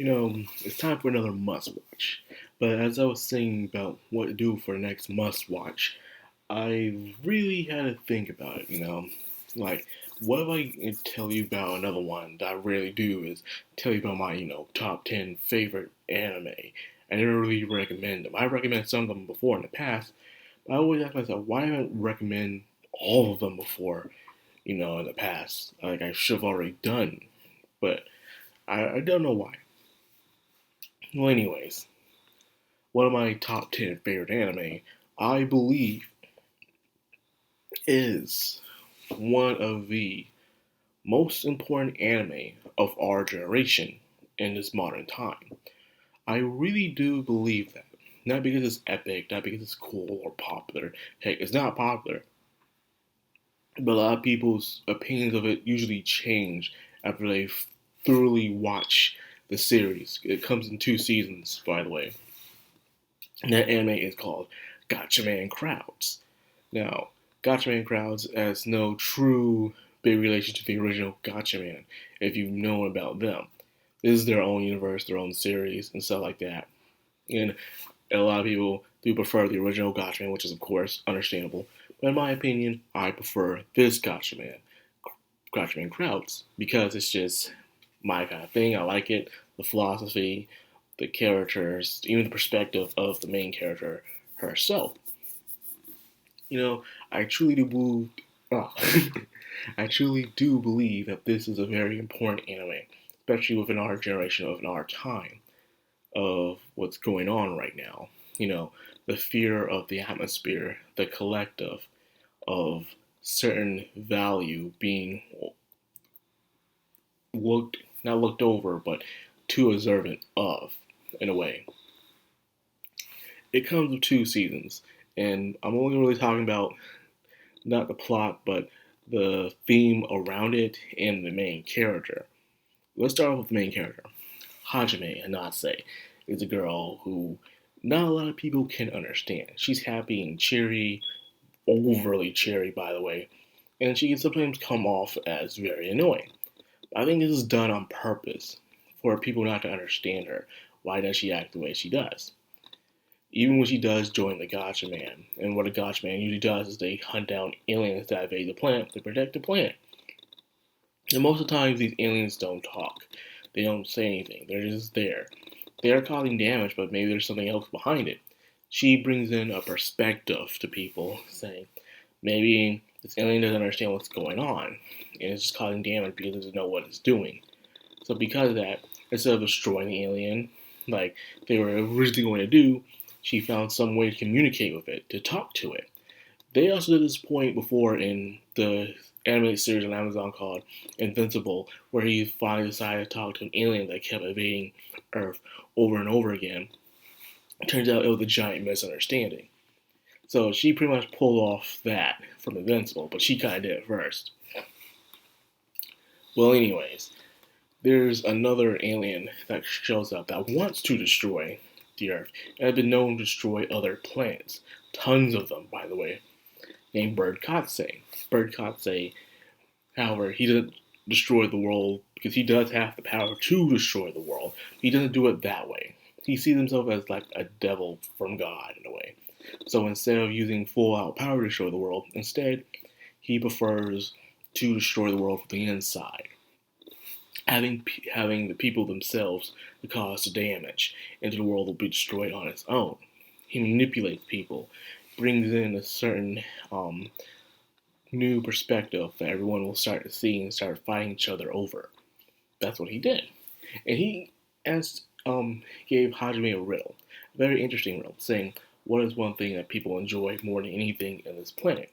It's time for another must watch. But as I was saying about what to do for the next must watch, I really had to think about it. Like, what if I tell you about another one that I rarely do is tell you about my top 10 favorite anime. I never really recommend them. I recommended some of them before in the past, but I always ask myself, why haven't I recommend all of them before in the past? Like, I should have already done. But I don't know why. Well, anyways, one of my top 10 favorite anime, I believe, is one of the most important anime of our generation in this modern time. I really do believe that. Not because it's epic, not because it's cool or popular. Heck, it's not popular. But a lot of people's opinions of it usually change after they thoroughly watch the series. It comes in two seasons, by the way. And that anime is called Gatchaman Crowds. Now, Gatchaman Crowds has no true big relation to the original Gatchaman, if you've known about them. This is their own universe, their own series, and stuff like that. And a lot of people do prefer the original Gatchaman, which is, of course, understandable. But in my opinion, I prefer this Gatchaman Crowds, because it's just my kind of thing. I like it, the philosophy, the characters, even the perspective of the main character herself. I truly do believe. Oh, I truly do believe that this is a very important anime, especially within our generation, within our time of what's going on right now. The fear of the atmosphere, the collective of certain value being looked not looked over, but too observant of, in a way. It comes with two seasons, and I'm only really talking about not the plot, but the theme around it and the main character. Let's start off with the main character. Hajime Hanase is a girl who not a lot of people can understand. She's happy and cheery, overly cheery, by the way, and she can sometimes come off as very annoying. I think this is done on purpose for people not to understand her. Why does she act the way she does? Even when she does join the Gatchaman, and what a Gatchaman usually does is they hunt down aliens that invade the planet to protect the planet. And most of the time, these aliens don't talk. They don't say anything. They're just there. They are causing damage, but maybe there's something else behind it. She brings in a perspective to people, saying maybe this alien doesn't understand what's going on, and it's just causing damage because it doesn't know what it's doing. So because of that, instead of destroying the alien, like they were originally going to do, she found some way to communicate with it, to talk to it. They also did this point before in the animated series on Amazon called Invincible, where he finally decided to talk to an alien that kept invading Earth over and over again. It turns out it was a giant misunderstanding. So she pretty much pulled off that from Invincible, but she kind of did it first. Well, anyways, there's another alien that shows up that wants to destroy the Earth and has been known to destroy other planets. Tons of them, by the way, named Bird Kotsay. Bird Kotsay, however, he doesn't destroy the world because he does have the power to destroy the world. He doesn't do it that way. He sees himself as like a devil from God in a way. So instead of using full out power to destroy the world, instead he prefers to destroy the world from the inside, having the people themselves to cause the damage, and the world will be destroyed on its own. He manipulates people, brings in a certain new perspective that everyone will start to see and start fighting each other over. That's what he did, and he asked, gave Hajime a riddle, a very interesting riddle, saying, "What is one thing that people enjoy more than anything in this planet?"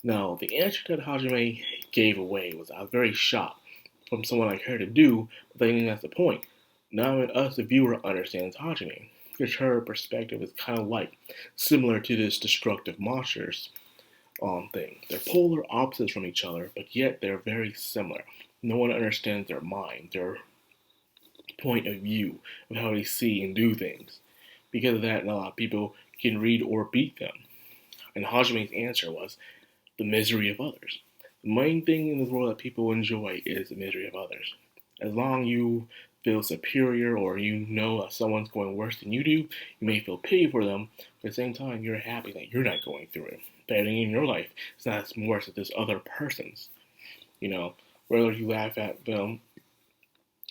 Now, the answer that Hajime gave away was, I was very shocked from someone like her to do, but I think that's the point. Now that us, the viewer, understands Hajime, because her perspective is kind of like similar to this destructive monsters thing. They're polar opposites from each other, but yet they're very similar. No one understands their mind, their point of view of how they see and do things. Because of that, a lot of people can read or beat them. And Hajime's answer was the misery of others. The main thing in this world that people enjoy is the misery of others. As long as you feel superior or you know that someone's going worse than you do, you may feel pity for them, but at the same time, you're happy that you're not going through it. That in your life, it's not as worse as this other person's. You know, whether you laugh at them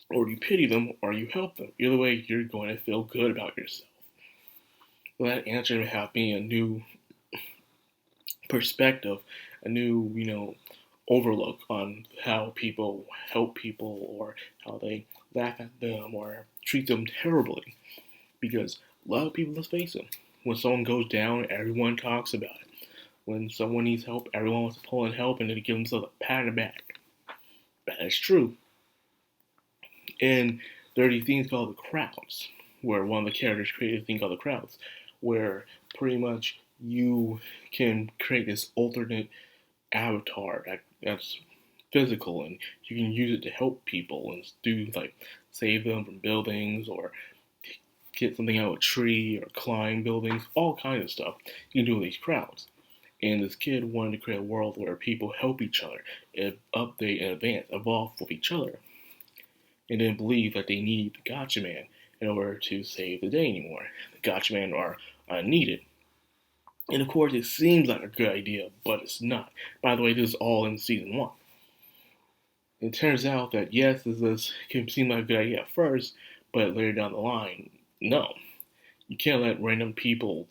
or you pity them or you help them, either way, you're going to feel good about yourself. Well, that answer may have me a new perspective, a new, overlook on how people help people or how they laugh at them or treat them terribly. Because a lot of people, let's face it, when someone goes down, everyone talks about it. When someone needs help, everyone wants to pull in help and then give themselves a pat on the back. That is true. And there are these things called the crowds, where one of the characters created a thing called the crowds, where pretty much you can create this alternate avatar that's physical, and you can use it to help people and do like save them from buildings or get something out of a tree or climb buildings, all kinds of stuff you can do with these crowds. And this kid wanted to create a world where people help each other, update and advance, evolve with each other, and didn't believe that they need the Gatchaman in order to save the day anymore. The Gatchaman are unneeded. And of course, it seems like a good idea, but it's not. By the way, this is all in season 1. It turns out that yes, this can seem like a good idea at first, but later down the line, no. You can't let random people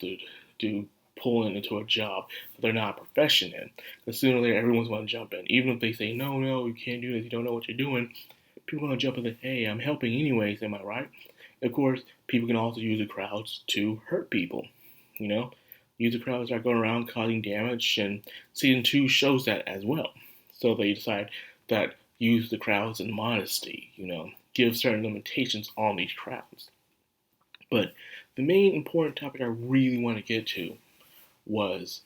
do pull into a job that they're not a profession in. Because sooner or later, everyone's going to jump in. Even if they say, no, you can't do this, you don't know what you're doing, people are going to jump in and say, hey, I'm helping anyways, am I right? Of course, people can also use the crowds to hurt people, Use the crowds that are going around causing damage, and season 2 shows that as well. So they decide that use the crowds in modesty, give certain limitations on these crowds. But the main important topic I really want to get to was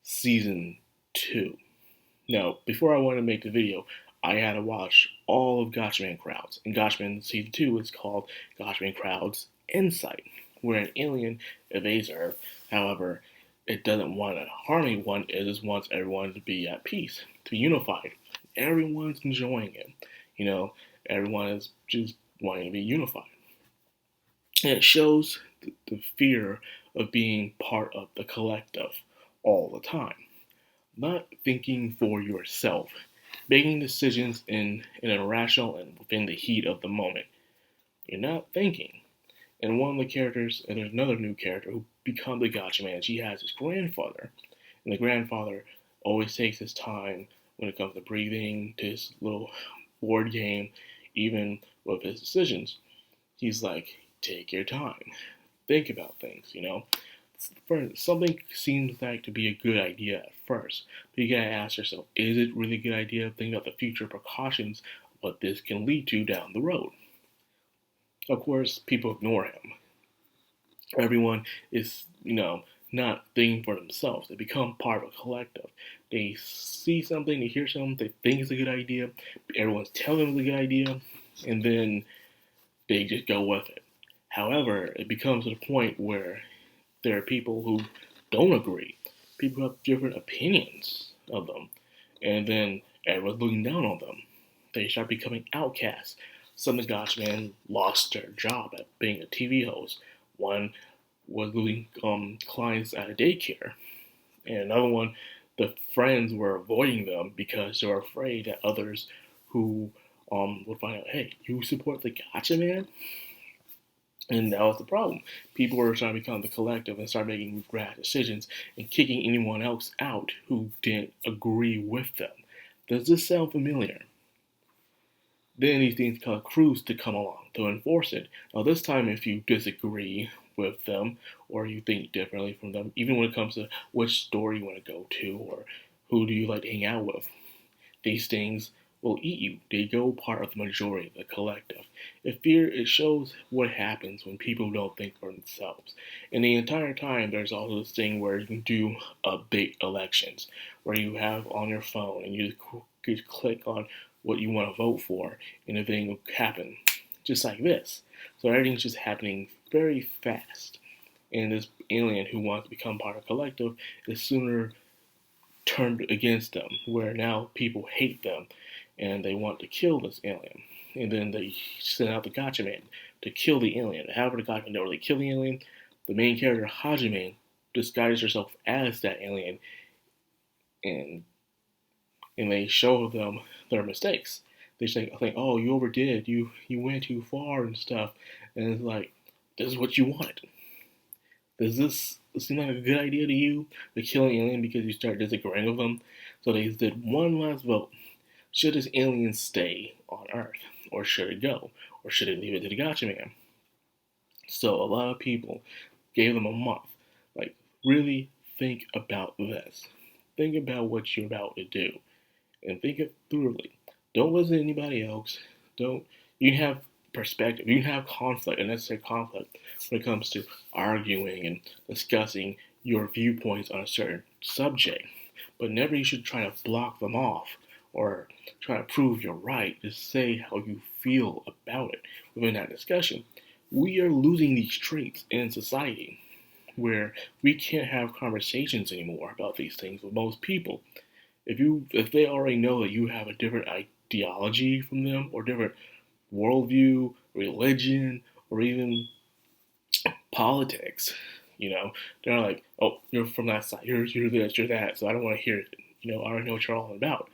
season 2. Now, before I wanted to make the video, I had to watch all of Gatchaman Crowds. And Gatchaman season 2 is called Gatchaman Crowds Insight, where an alien invades Earth. However, it doesn't want to harm anyone, it just wants everyone to be at peace, to be unified. Everyone's enjoying it. Everyone is just wanting to be unified. And it shows the fear of being part of the collective all the time. Not thinking for yourself, making decisions in an irrational and within the heat of the moment. You're not thinking. And one of the characters, and there's another new character who becomes the Gatchaman. She has his grandfather, and the grandfather always takes his time when it comes to breathing, to his little board game, even with his decisions. He's like, take your time, think about things, Something seems like to be a good idea at first, but you gotta ask yourself, is it really a good idea? Think about the future precautions, what this can lead to down the road. Of course, people ignore him. Everyone is, not thinking for themselves. They become part of a collective. They see something, they hear something, they think it's a good idea, everyone's telling them it's a good idea, and then they just go with it. However, it becomes to the point where there are people who don't agree. People have different opinions of them. And then everyone's looking down on them. They start becoming outcasts. Some of the Gatchaman lost their job at being a TV host. One was losing clients at a daycare. And another one, the friends were avoiding them because they were afraid that others who would find out, hey, you support the Gatchaman? And that was the problem. People were trying to become the collective and start making rash decisions and kicking anyone else out who didn't agree with them. Does this sound familiar? Then these things called crews to come along to enforce it. Now this time if you disagree with them or you think differently from them, even when it comes to which store you want to go to or who do you like to hang out with, these things will eat you. They go part of the majority, the collective. It shows what happens when people don't think for themselves. And the entire time, there's also this thing where you can do big elections, where you have on your phone and you just click on what you want to vote for, and the thing will happen, just like this. So everything's just happening very fast. And this alien who wants to become part of the collective is sooner turned against them, where now people hate them and they want to kill this alien. and then they send out the Gatchaman to kill the alien. However, the Gatchaman don't really kill the alien. The main character, Hajime, disguises herself as that alien, and they show them their mistakes. They say, "Oh, you overdid. You went too far and stuff." And it's like, this is what you want. Does this seem like a good idea to you? To kill an alien because you start disagreeing with them? So they did one last vote. Should this alien stay on Earth? Or should it go? Or should it leave it to the Gatchaman? So a lot of people gave them a month. Like, really think about this. Think about what you're about to do. And think it thoroughly. Don't listen to anybody else. You can have perspective. You can have conflict, unnecessary conflict, when it comes to arguing and discussing your viewpoints on a certain subject. But never you should try to block them off or try to prove you're right. Just say how you feel about it within that discussion. We are losing these traits in society where we can't have conversations anymore about these things with most people. If they already know that you have a different ideology from them or different worldview, religion, or even politics, they're like, "Oh, you're from that side. You're this, you're that." So I don't want to hear it. I already know what you're all about.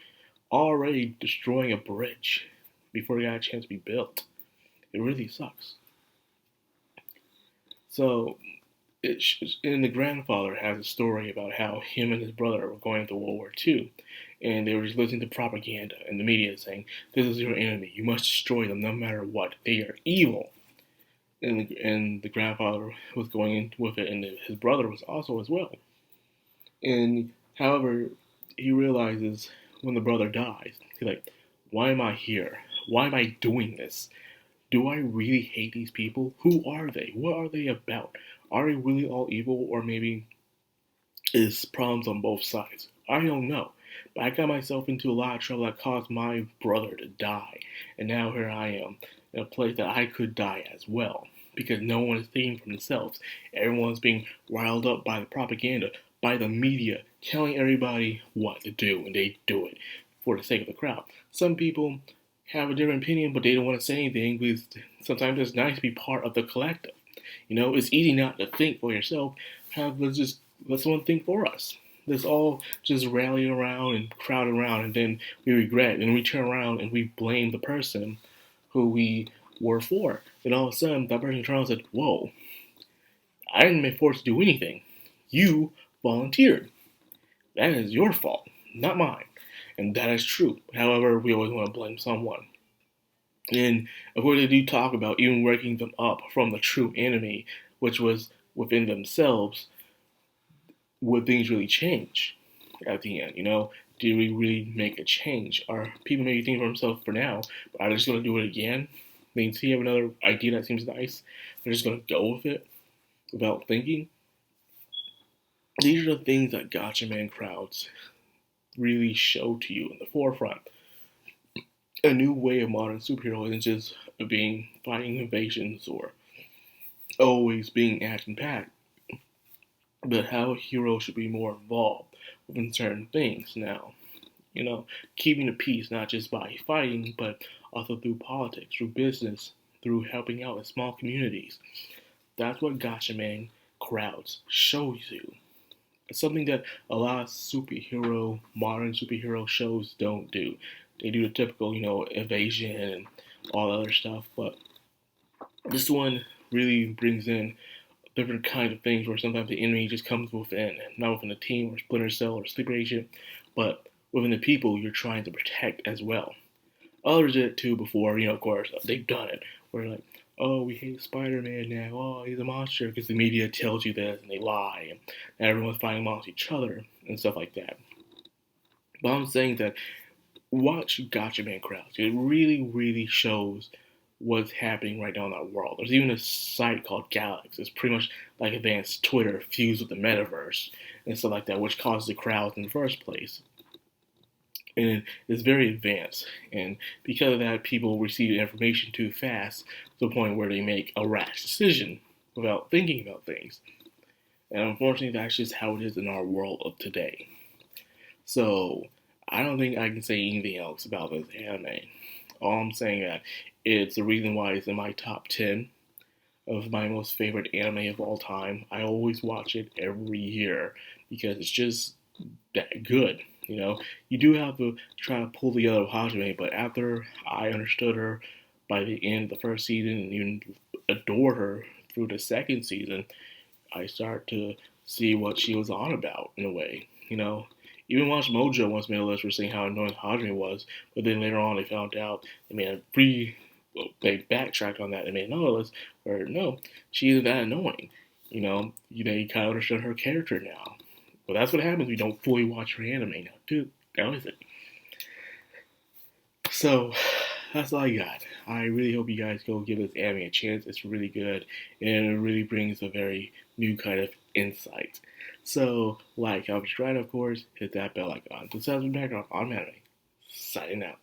Already destroying a bridge before it got a chance to be built. It really sucks. So, and the grandfather has a story about how him and his brother were going through World War II, and they were just listening to propaganda and the media saying, "This is your enemy. You must destroy them no matter what. They are evil." And the grandfather was going in with it, and his brother was also as well. And however, he realizes when the brother dies, he's like, "Why am I here? Why am I doing this? Do I really hate these people? Who are they? What are they about? Are they really all evil, or maybe is problems on both sides? I don't know. But I got myself into a lot of trouble that caused my brother to die. And now here I am in a place that I could die as well. Because no one is thinking for themselves. Everyone's being riled up by the propaganda, by the media, telling everybody what to do, and they do it for the sake of the crowd. Some people have a different opinion, but they don't want to say anything because sometimes it's nice to be part of the collective. It's easy not to think for yourself. Let's just let someone think for us. Let's all just rally around and crowd around, and then we regret, and we turn around and we blame the person who we were for. Then all of a sudden, that person turns around and said, "Whoa, I didn't make forced to do anything. You volunteered. That is your fault, not mine." And that is true. However, we always want to blame someone. And of course, they do talk about even waking them up from the true enemy, which was within themselves. Would things really change at the end? Do we really make a change? Are people maybe thinking for themselves for now, but are they just going to do it again? They see have another idea that seems nice. They're just going to go with it without thinking. These are the things that Gatchaman crowds really show to you in the forefront. A new way of modern superhero isn't just fighting invasions or always being action-packed, but how heroes should be more involved within certain things now. Keeping the peace not just by fighting, but also through politics, through business, through helping out in small communities. That's what Gatchaman crowds show you. It's something that a lot of modern superhero shows don't do. They do the typical, evasion and all the other stuff, but this one really brings in different kinds of things where sometimes the enemy just comes within, not within a team or Splinter Cell or Sleeper Agent, but within the people you're trying to protect as well. Others did it too before, of course, they've done it. Where like, "Oh, we hate Spider-Man now. Oh, he's a monster," because the media tells you this and they lie, and everyone's fighting amongst each other and stuff like that. But I'm saying that watch Gatchaman crowds. It really, really shows what's happening right now in our world. There's even a site called Galax. It's pretty much like advanced Twitter fused with the metaverse and stuff like that, which causes the crowds in the first place. And it's very advanced. And because of that, people receive information too fast to the point where they make a rash decision without thinking about things. And unfortunately, that's just how it is in our world of today. So, I don't think I can say anything else about this anime. all I'm saying. That it's the reason why it's in my top 10 of my most favorite anime of all time. I always watch it every year because it's just that good. You know, you do have to try to pull together Hajime, but after I understood her by the end of the first season and even adored her through the second season, I start to see what she was on about in a way. You know, even Watch Mojo once made a list for saying how annoying Hajime was, but then later on they found out they made they backtracked on that and made another list where no, she isn't that annoying. You kind of understand her character now. But that's what happens when you don't fully watch her anime now, dude. That was it. So that's all I got. I really hope you guys go give this anime a chance. It's really good, and it really brings a very new kind of insight. So, like, subscribe, of course, hit that bell icon. So, subscribe on anime. Signing out.